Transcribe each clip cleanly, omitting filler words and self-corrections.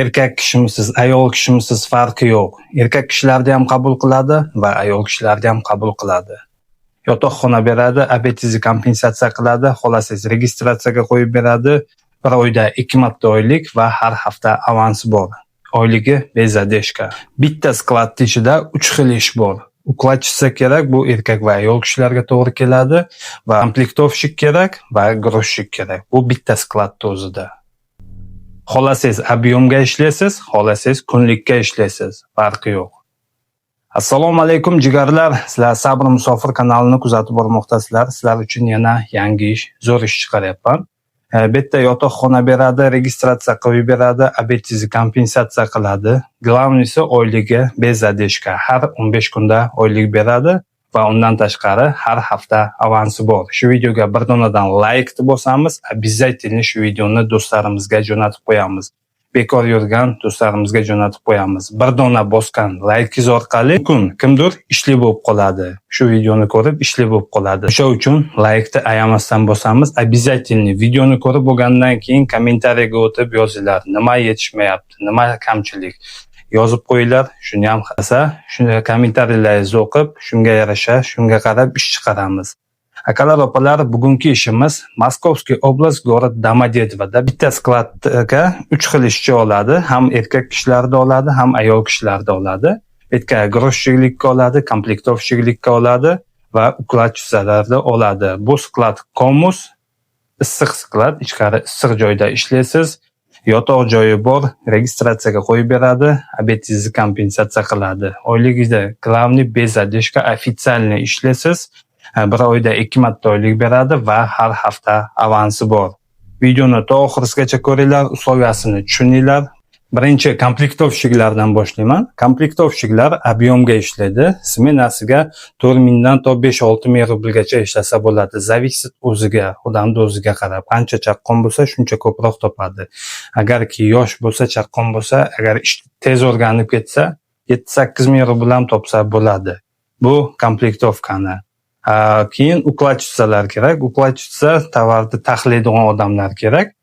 Erkak kishimisiz, ayol kishimisiz farqi yo'q. Erkak kishilarni ham qabul qiladi va ayol kishilarni ham qabul qiladi. Yotoqxona beradi, obetingizni kompensatsiya qiladi, xolasiz registratsiyaga qo'yib beradi. Bir oyda 2 marta oylik va har hafta avans bor. Oyligi bez zadeshka. Bitta skladning ichida 3 xil ish bor. Ukladchisi kerak, bu erkak va ayol kishilarga to'g'ri keladi va komplektovщик kerak va грузчик kerak. Bu bitta skladning o'zida. Xolasiz объемga ishlaysiz, xolasiz kunlikka ishlaysiz. Farqi yo'q. Assalomu alaykum jigarlar. Sizlar Sabr Musofir kanalini kuzatib bormoqdasizlar. Sizlar uchun yana yangi ish, zo'r ish chiqaryapman. Bitta yotoqxona beradi, registratsiya qilib beradi, obetingizni kompensatsiya qiladi. Glavnisi oyligi bez zadeshka. Har 15 kunda oylik beradi va undan tashqari har hafta avansi bor. Shu videoga bir donadan like bosamiz, обязательно shu videoni do'stlarimizga jo'natib qo'yamiz. Bekor yurgan do'stlarimizga jo'natib qo'yamiz. Bir dona bosgan like'ingiz orqali kimdir ishli bo'lib qoladi. Shu videoni ko'rib ishli bo'lib qoladi. O'sha uchun like'ni ayamasdan bosamiz. Обязательно videoni ko'rib bo'lgandan keyin kommentariyaga o'tib yozinglar. Nima yetishmayapti, nima kamchilik yozib qo'yinglar. Shuni ham qilsa, shuni kommentariyalarni o'qib, shunga yarasha, shunga qarab ish chiqaramiz. Akalar, opalar, bugungi ishimiz Moskovskiy oblast, город Домодедово. Bitta skladga 3 xil ishchi oladi. Ham erkak kishilarni oladi, ham ayol kishilarni oladi. Bitta грузчикlikka oladi, komplektovщикlikka oladi va ukladchisalarni oladi. Bu sklad Komus, issiq sklad, ichkari issiq joyda ishlaysiz. Yotoq joyi bor, registratsiyaga qo'yib beradi, obetingizni kompensatsiya qiladi. Oyligida glavniy bez zadeshka ofitsialniy ishlaysiz. Bir oyda 2 marta oylik beradi va har hafta avansi bor. Videoni to oxirigacha ko'ringlar, usloviyasini tushuninglar. Birinchi komplektovщикlardan boshlayman. Komplektovщикlar объемga ishlaydi. Smenasiga 4000 dan to 5-6000 rublgacha ishlasa bo'ladi. Zavisit o'ziga, odamning o'ziga qarab. Qancha chaqqon bo'lsa, shuncha ko'proq topadi. Agarki yosh bo'lsa, chaqqon bo'lsa, agar ish tez o'rganib ketsa, 7-8000 rubl ham topsa bo'ladi. Bu komplektovkani. Keyin ukladchisalar kerak. Ukladchisa tovarni taxlaydigan odamlar kerak.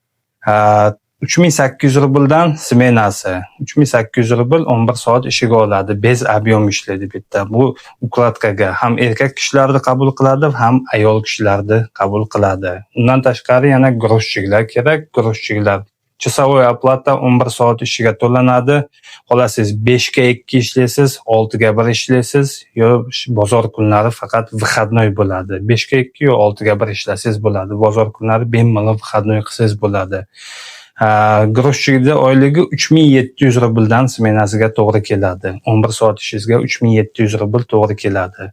3800 rubldan smenasi. 3800 rubl 11 soat ishiga oladi. Bez объем ishlaydi bitta. Bu ukladkaga ham erkak kishilarni qabul qiladi, ham ayol kishilarni qabul qiladi. Undan tashqari yana грузчикlar kerak. Грузчикlar часовой оплата 11 soat ishiga to'lanadi. Xolasiz 5 ga 2 ishlaysiz, 6 ga 1 ishlaysiz, yo bozor kunlari faqat выходной bo'ladi. 5 ga 2 yo 6 ga 1 ishlasangiz bo'ladi. Bozor kunlari bemalol выходной qilsangiz bo'ladi. Грузчикda oyligi 3700 rubldan smenasiga to'g'ri keladi. 11 soat ishingizga 3700 rubl to'g'ri keladi.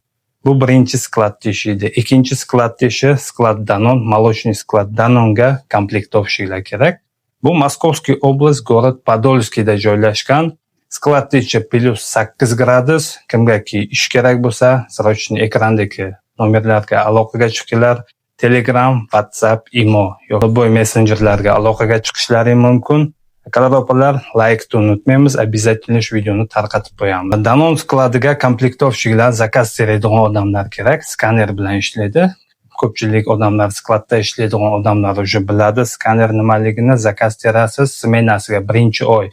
Bu birinchi sklad ishi edi. Ikkinchi sklad ishi sklad Danon, молочный sklad Danonga komplektovщикlar kerak. Bu Moskovskiy oblast, город Podolskiyda joylashgan. Skladning ichi +8 gradus. Kimgaki ish kerak bo'lsa, срочный ekrandagi nomerlarga aloqaga chiqinglar. Telegram, WhatsApp, Imo, любой messenjerlarga aloqaga chiqishlari mumkin. Akalar, opalar, like'ni unutmaymiz, обязательно shu videoni tarqatib qo'yamiz. Danon skladiga komplektovщикlar, zakaz teradigan odamlar kerak. Skaner bilan ishlaydi. Ko'pchilik odamlar skladda ishlaydigan odamlar уже biladi skaner nimaligini. Zakaz terasiz, smenasiga birinchi oy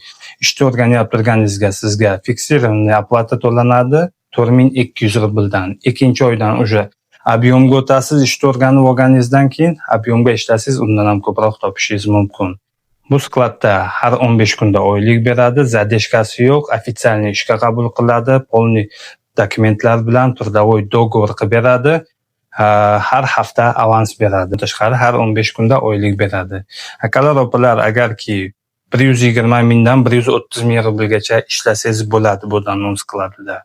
ishni o'rganib turganingizga sizga fiksirованный oplata to'lanadi 4200 rubldan. Ikkinchi oydan уже объемga o'tasiz, ishni o'rganib olganingizdan keyin объемga ishlasiz, undan ham ko'proq topishingiz mumkin. Bu skladda har 15 kunda oylik beradi, zadeshkasi yo'q, ofitsialniy ishga qabul qiladi, полный dokumentlar bilan трудовой договор qilib beradi. Har hafta avans beradi. Tashqari har 15 kunda oylik beradi. Akalar, opalar, agarki 120 mingdan 130 ming rublgacha ishlasangiz bo'ladi bu Danon skladida.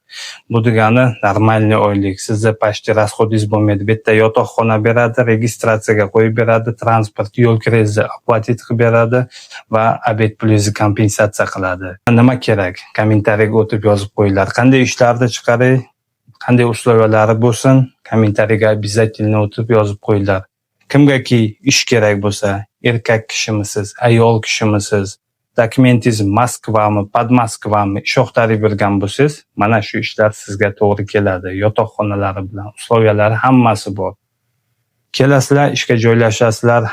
Bu degani normalniy oylik. Sizda почти расходingiz bo'lmaydi. Bitta yotoqxona beradi, registratsiyaga qo'yib beradi, transport, yo'l krediti oplatit qilib beradi va obed pulingizni kompensatsiya qiladi. Nima kerak? Kommentariyaga o'tib yozib qo'yinglar. Qanday ishlarni chiqaray? Qanday usloviyalari bo'lsin, kommentariyaga обязательно o'tib yozib qo'yinglar. Kimgaki ish kerak bo'lsa, erkak kishimisiz, ayol kishimisiz, dokumentingiz Moskvami, под Moskvami ish o'qtarib yurgan bo'lsangiz, mana shu ishlar sizga to'g'ri keladi. Yotoqxonalari bilan, usloviyalari hammasi bor. Kelasizlar, ishga joylashasizlar,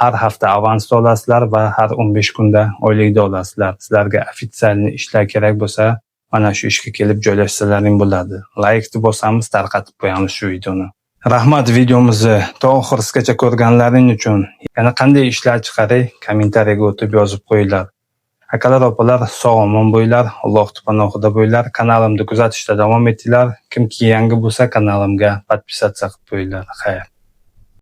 har hafta avans olasizlar va har 15 kunda oylikda olasizlar. Sizlarga ofitsialni ishlar kerak bo'lsa, mana shu ishga kelib joylashsalaring bo'ladi. Like bosamiz, tarqatib qo'yamiz shu videoni. Rahmat videomizni to oxirigacha ko'rganlaring uchun. Yana qanday ishlar chiqaray, kommentariyaga o'tib yozib qo'yinglar. Akalar, opalar, sog'-omon bo'linglar, Alloh panohida bo'linglar. Kanalimni kuzatishda davom etinglar. Kimki yangi bo'lsa, kanalimga podpisatsiya qilib qo'yinglar. Xayr.